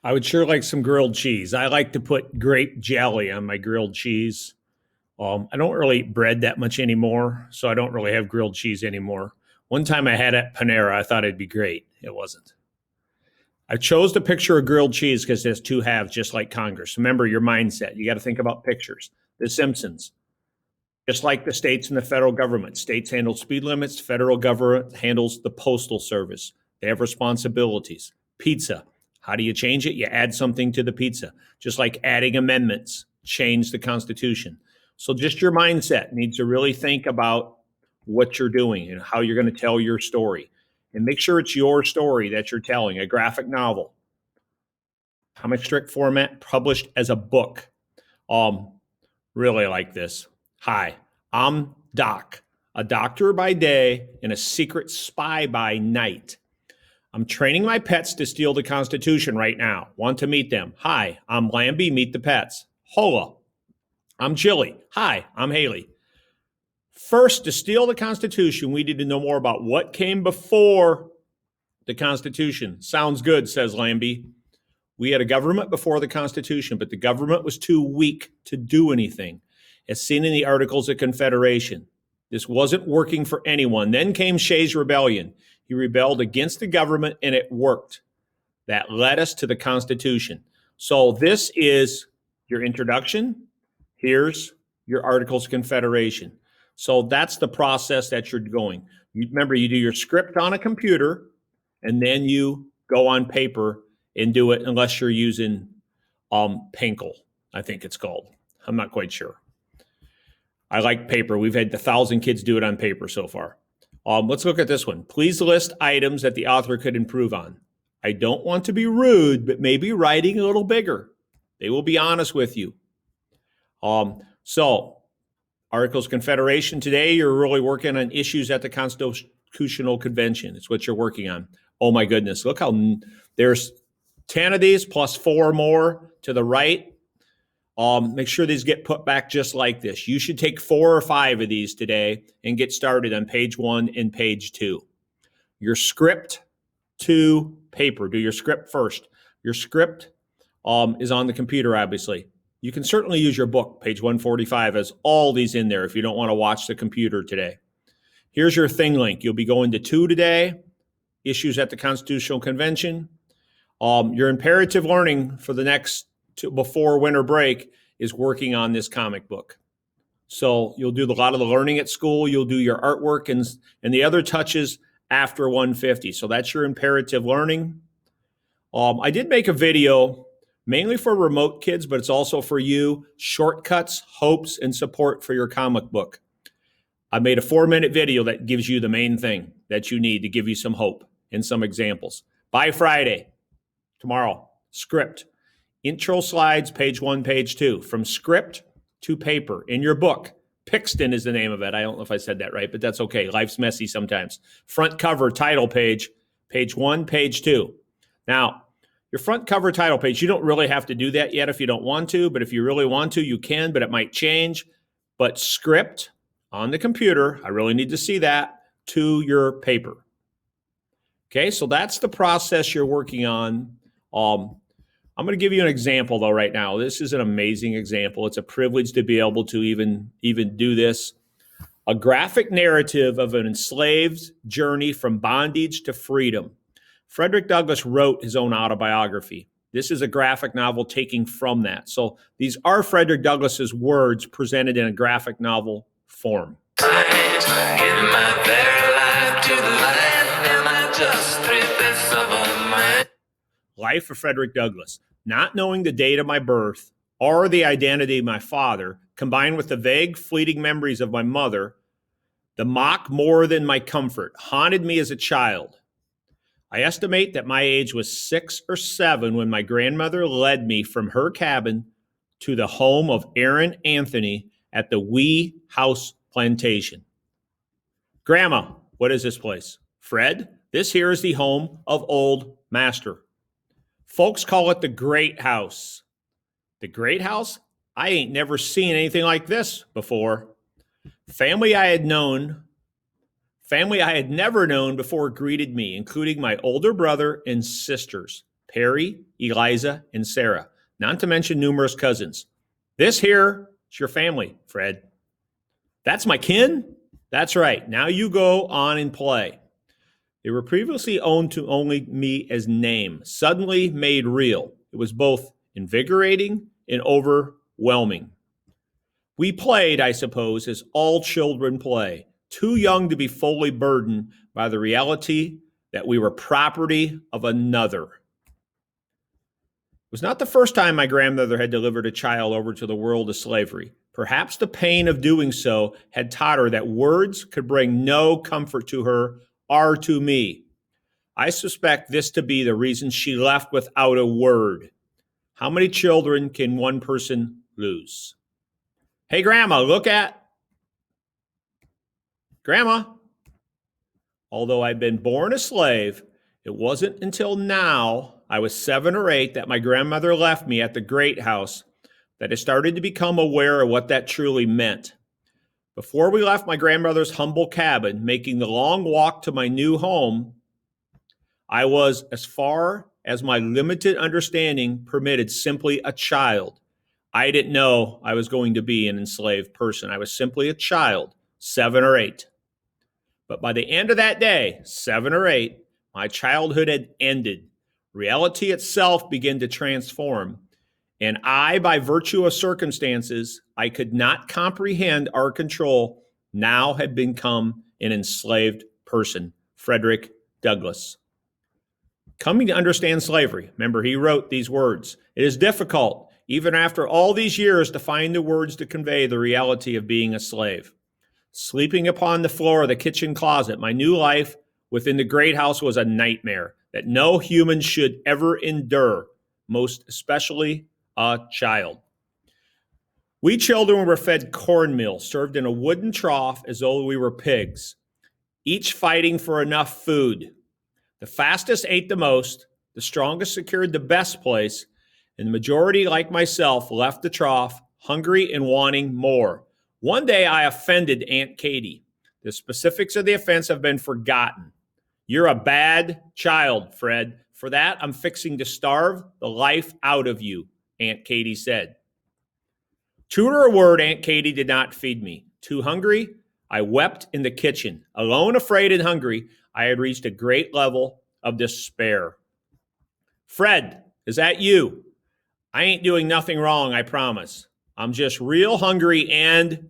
I would sure like some grilled cheese. I like to put grape jelly on my grilled cheese. I don't really eat bread that much anymore, so I don't really have grilled cheese anymore. One time I had it at Panera, I thought it'd be great. It wasn't. I chose the picture of grilled cheese because it has two halves, just like Congress. Remember your mindset. You got to think about pictures. The Simpsons, just like the states and the federal government. States handle speed limits, federal government handles the postal service. They have responsibilities. Pizza. How do you change it? You add something to the pizza, just like adding amendments, change the Constitution. So just your mindset needs to really think about what you're doing and how you're going to tell your story. And make sure it's your story that you're telling, a graphic novel, comic strip format, published as a book. Um, Really like this. Hi, I'm Doc, a doctor by day and a secret spy by night. I'm training my pets to steal the Constitution right now. Want to meet them? Hi, I'm Lambie, meet the pets. Hola, I'm Chili. Hi, I'm Haley. First, to steal the Constitution, we need to know more about what came before the Constitution. Sounds good, says Lambie. We had a government before the Constitution, but the government was too weak to do anything, as seen in the Articles of Confederation. This wasn't working for anyone. Then came Shays' Rebellion. He rebelled against the government, and it worked. That led us to the Constitution. So this is your introduction. Here's your Articles of Confederation. So that's the process that you're going. Remember, you do your script on a computer, and then you go on paper and do it, unless you're using Pinkle, I think it's called. I'm not quite sure. I like paper. We've had 1,000 kids do it on paper so far. Let's look at this one. Please list items that the author could improve on. I don't want to be rude, but maybe writing a little bigger. They will be honest with you. So, Articles of Confederation today, you're really working on issues at the Constitutional Convention. It's what you're working on. Oh my goodness, look how there's 10 of these plus 4 more to the right. Make sure these get put back just like this. You should take 4 or 5 of these today and get started on page 1 and page 2. Your script to paper. Do your script first. Your script is on the computer, obviously. You can certainly use your book. Page 145 has all these in there if you don't want to watch the computer today. Here's your thing link. You'll be going to 2 today, issues at the Constitutional Convention. Your imperative learning for the next before winter break is working on this comic book. So you'll do a lot of the learning at school. You'll do your artwork and the other touches after 150. So that's your imperative learning. I did make a video mainly for remote kids, but it's also for you. Shortcuts, hopes, and support for your comic book. I made a 4-minute video that gives you the main thing that you need to give you some hope and some examples. By Friday, tomorrow, script. Intro slides, page 1, page 2. From script to paper in your book. Pixton is the name of it. I don't know if I said that right, but that's okay. Life's messy sometimes. Front cover, title page, page 1, page 2. Now, your front cover title page, you don't really have to do that yet if you don't want to, but if you really want to, you can, but it might change. But script on the computer, I really need to see that, to your paper. Okay, so that's the process you're working on. I'm going to give you an example, though, right now. This is an amazing example. It's a privilege to be able to even do this. A graphic narrative of an enslaved journey from bondage to freedom. Frederick Douglass wrote his own autobiography. This is a graphic novel taking from that. So these are Frederick Douglass's words presented in a graphic novel form. Life of Frederick Douglass. Not knowing the date of my birth or the identity of my father, combined with the vague, fleeting memories of my mother, the mock more than my comfort, haunted me as a child. I estimate that my age was 6 or 7 when my grandmother led me from her cabin to the home of Aaron Anthony at the Wee House Plantation. Grandma, what is this place? Fred, this here is the home of Old Master. Folks call it the Great House. The Great House? I ain't never seen anything like this before. Family I had never known before greeted me, including my older brother and sisters. Perry, Eliza, and Sarah, not to mention numerous cousins. This here is your family, Fred. That's my kin? That's right. Now you go on and play. They were previously owned to only me as name, suddenly made real. It was both invigorating and overwhelming. We played, I suppose, as all children play, too young to be fully burdened by the reality that we were property of another. It was not the first time my grandmother had delivered a child over to the world of slavery. Perhaps the pain of doing so had taught her that words could bring no comfort to her or to me. I suspect this to be the reason she left without a word. How many children can one person lose? Hey, Grandma, look at. Grandma. Although I'd been born a slave, it wasn't until now, I was 7 or 8, that my grandmother left me at the great house that I started to become aware of what that truly meant. Before we left my grandmother's humble cabin, making the long walk to my new home, I was, as far as my limited understanding permitted, simply a child. I didn't know I was going to be an enslaved person. I was simply a child, 7 or 8. But by the end of that day, 7 or 8, my childhood had ended. Reality itself began to transform. And I, by virtue of circumstances I could not comprehend or control, now had become an enslaved person. Frederick Douglass. Coming to understand slavery. Remember, he wrote these words. It is difficult, even after all these years, to find the words to convey the reality of being a slave. Sleeping upon the floor of the kitchen closet, my new life within the great house was a nightmare that no human should ever endure, most especially a child. We children were fed cornmeal served in a wooden trough as though we were pigs, each fighting for enough food. The fastest ate the most, the strongest secured the best place, and the majority, like myself, left the trough hungry and wanting more. One day I offended Aunt Katie. The specifics of the offense have been forgotten. You're a bad child, Fred. For that, I'm fixing to starve the life out of you, Aunt Katie said. True to her word, Aunt Katie did not feed me. Too hungry, I wept in the kitchen. Alone, afraid, and hungry, I had reached a great level of despair. Fred, is that you? I ain't doing nothing wrong, I promise. I'm just real hungry and,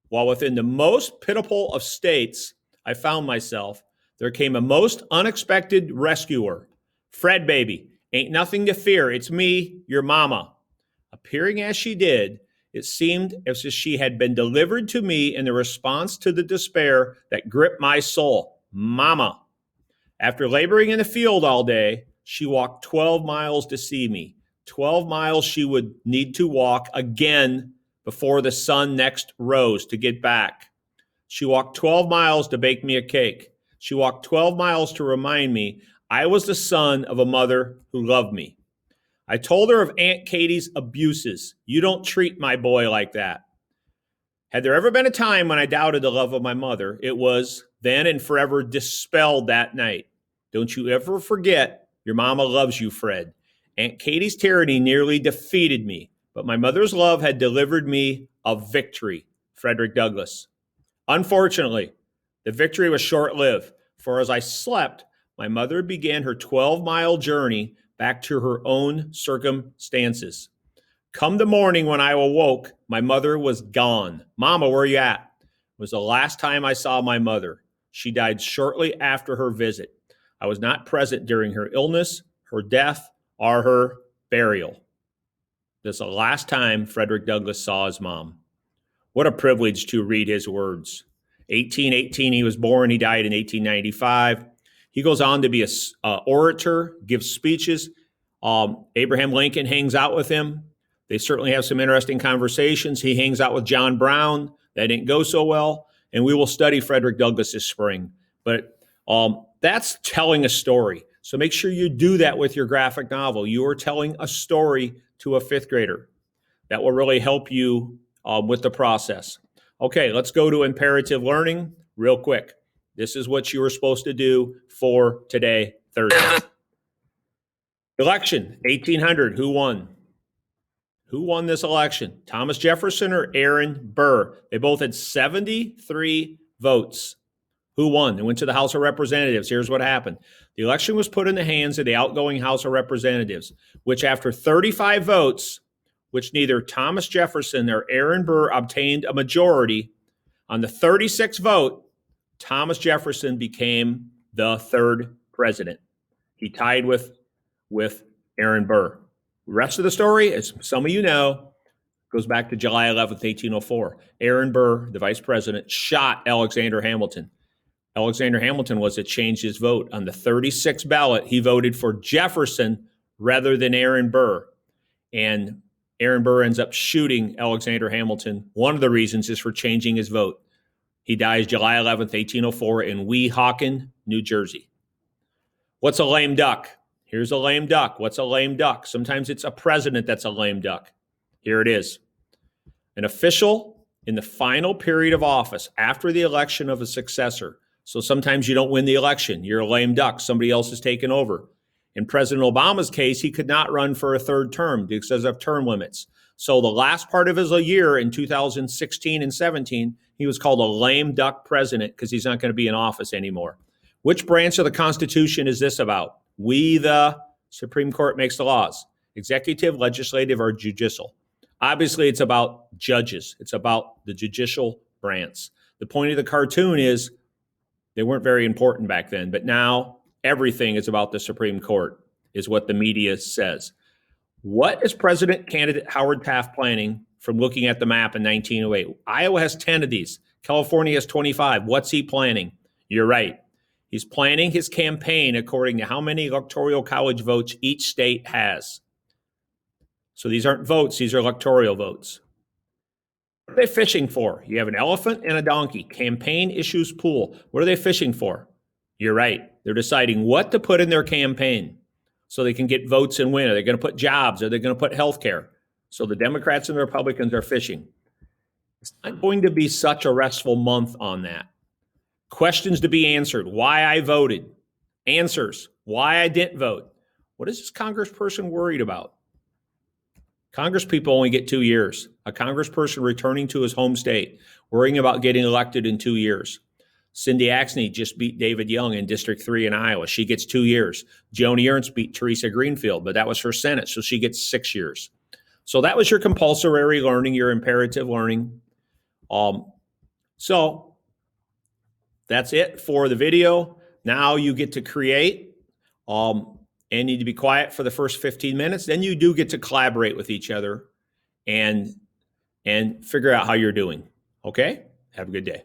while within the most pitiful of states I found myself, there came a most unexpected rescuer. Fred, baby, ain't nothing to fear. It's me, your mama. Appearing as she did, it seemed as if she had been delivered to me in the response to the despair that gripped my soul. Mama. After laboring in the field all day, she walked 12 miles to see me. 12 miles she would need to walk again before the sun next rose to get back. She walked 12 miles to bake me a cake. She walked 12 miles to remind me I was the son of a mother who loved me. I told her of Aunt Katie's abuses. You don't treat my boy like that. Had there ever been a time when I doubted the love of my mother, it was then and forever dispelled that night. Don't you ever forget your mama loves you, Fred. Aunt Katie's tyranny nearly defeated me, but my mother's love had delivered me a victory. Frederick Douglass. Unfortunately, the victory was short-lived, for as I slept, my mother began her 12-mile journey back to her own circumstances. Come the morning when I awoke, my mother was gone. Mama, where are you at? It was the last time I saw my mother. She died shortly after her visit. I was not present during her illness, her death, or her burial. This is the last time Frederick Douglass saw his mom. What a privilege to read his words. 1818, he was born. He died in 1895. He goes on to be an orator, gives speeches. Abraham Lincoln hangs out with him. They certainly have some interesting conversations. He hangs out with John Brown. That didn't go so well. And we will study Frederick Douglass this spring. But that's telling a story. So make sure you do that with your graphic novel. You are telling a story to a fifth grader. That will really help you with the process. Okay, let's go to imperative learning real quick. This is what you were supposed to do for today, Thursday. Election, 1800. Who won? Who won this election? Thomas Jefferson or Aaron Burr? They both had 73 votes. Who won? They went to the House of Representatives. Here's what happened. The election was put in the hands of the outgoing House of Representatives, which after 35 votes, which neither Thomas Jefferson nor Aaron Burr obtained a majority, on the 36th vote, Thomas Jefferson became the third president. He tied with Aaron Burr. The rest of the story, as some of you know, goes back to July 11th, 1804. Aaron Burr, the vice president, shot Alexander Hamilton. Alexander Hamilton was to change his vote. On the 36th ballot, he voted for Jefferson rather than Aaron Burr. And Aaron Burr ends up shooting Alexander Hamilton. One of the reasons is for changing his vote. He dies July 11th, 1804 in Weehawken, New Jersey. What's a lame duck? Here's a lame duck. What's a lame duck? Sometimes it's a president that's a lame duck. Here it is. An official in the final period of office after the election of a successor. So sometimes you don't win the election. You're a lame duck. Somebody else has taken over. In President Obama's case, he could not run for a third term because of term limits. So the last part of his year in 2016 and 17, he was called a lame duck president because he's not going to be in office anymore. Which branch of the Constitution is this about? We, the Supreme Court, makes the laws. Executive, legislative, or judicial. Obviously, it's about judges. It's about the judicial branch. The point of the cartoon is they weren't very important back then, but now everything is about the Supreme Court, is what the media says. What is President candidate Howard Taft planning from looking at the map in 1908? Iowa has 10 of these. California has 25. What's he planning? You're right. He's planning his campaign according to how many electoral college votes each state has. So these aren't votes, these are electoral votes. What are they fishing for? You have an elephant and a donkey. Campaign issues pool. What are they fishing for? You're right. They're deciding what to put in their campaign so they can get votes and win. Are they going to put jobs? Are they going to put health care? So the Democrats and the Republicans are fishing. It's not going to be such a restful month on that. Questions to be answered. Why I voted. Answers. Why I didn't vote. What is this congressperson worried about? Congresspeople only get 2 years. A congressperson returning to his home state, worrying about getting elected in 2 years. Cindy Axne just beat David Young in District 3 in Iowa. She gets 2 years. Joni Ernst beat Teresa Greenfield, but that was for Senate, so she gets 6 years. So that was your compulsory learning, your imperative learning. So that's it for the video. Now you get to create and need to be quiet for the first 15 minutes. Then you do get to collaborate with each other and figure out how you're doing. Okay? Have a good day.